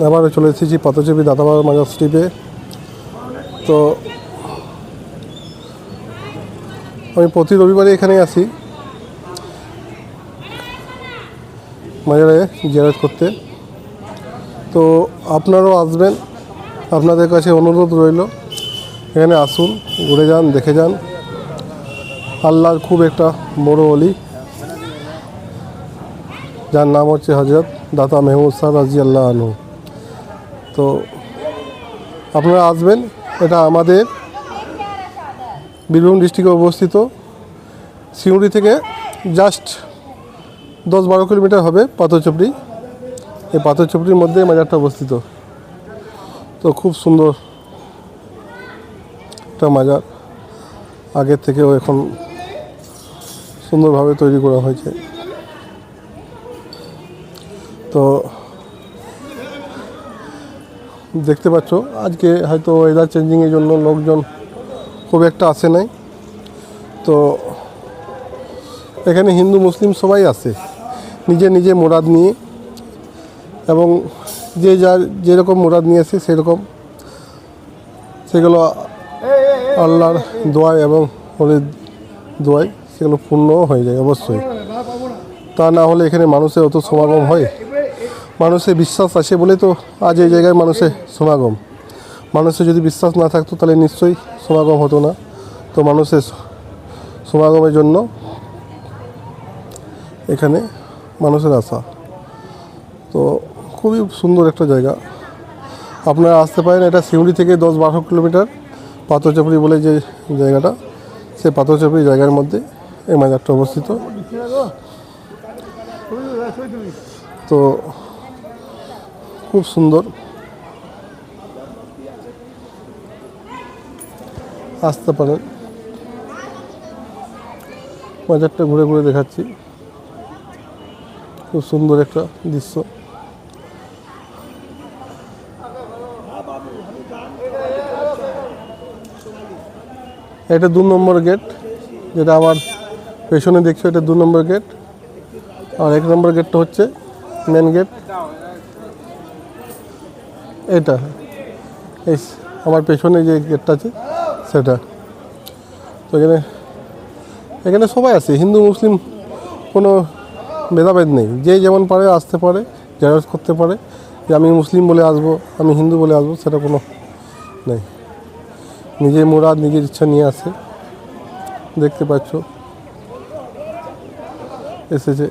আবার চলে এসেছি পাথরচাপড়ি দাতাবাবা মাজার শরীফে। তো আমি প্রতি রবিবারে এখানে আসি মাজারে জিয়ারত করতে। তো আপনারাও আসবেন, আপনাদের কাছে অনুরোধ রইল এখানে আসুন, ঘুরে যান, দেখে যান। আল্লাহর খুব একটা বড় ওলি, যার নাম হচ্ছে হজরত দাতা মেহমুদ সাহেব রাদিয়াল্লাহু আনহু। তো আপনারা আসবেন। এটা আমাদের বীরভূম ডিস্ট্রিক্টে অবস্থিত। সিউড়ি থেকে জাস্ট 10-12 কিলোমিটার হবে পাথরচাপড়ি। এই পাথরচাপড়ির মধ্যে মাজারটা অবস্থিত। তো খুব সুন্দর একটা মাজার, আগের থেকেও এখন সুন্দরভাবে তৈরি করা হয়েছে। তো দেখতে পাচ্ছ আজকে হয়তো ওয়েদার চেঞ্জিংয়ের জন্য লোকজন খুব একটা আসে নাই। তো এখানে হিন্দু মুসলিম সবাই আসে নিজে নিজে মুরাদ নিয়ে, এবং যে যার যেরকম মুরাদ নিয়ে আসে সেরকম সেগুলো আল্লাহর দোয়ায় এবং হরির দোয়ায় সেগুলো পূর্ণও হয়ে যায় অবশ্যই। তা না হলে এখানে মানুষের অত সমাগম হয়? মানুষের বিশ্বাস আছে বলে তো আজ এই জায়গায় মানুষের সমাগম। মানুষের যদি বিশ্বাস না থাকতো তাহলে নিশ্চয়ই সমাগম হতো না। তো মানুষের সমাগমের জন্য এখানে মানুষের আশা। তো খুবই সুন্দর একটা জায়গা, আপনারা আসতে পারেন। এটা সিউড়ি থেকে 10-12 কিলোমিটার পাথরচাপড়ি বলে যে জায়গাটা, সেই পাথরচাপড়ি জায়গার মধ্যে এই মাজারটা অবস্থিত। তো খুব সুন্দর, আসতে পারেন। মাজারটা ঘুরে ঘুরে দেখাচ্ছি, খুব সুন্দর একটা দৃশ্য। এটা 2 নম্বর গেট, যেটা আমার পেছনে দেখছো, এটা 2 নম্বর গেট। আর 1 নম্বর গেটটা হচ্ছে মেন গেট। এটা এই আমার পেছনে যে গেটটা আছে সেটা। তো এখানে সবাই আসে, হিন্দু মুসলিম কোনো ভেদাভেদ নেই। যে যেমন পারে আসতে পারে, জিয়ারত করতে পারে। যে আমি মুসলিম বলে আসবো, আমি হিন্দু বলে আসবো, সেটা কোনো নেই। নিজের মুরাদ নিজের ইচ্ছা নিয়ে আসে। দেখতে পাচ্ছ এসেছে।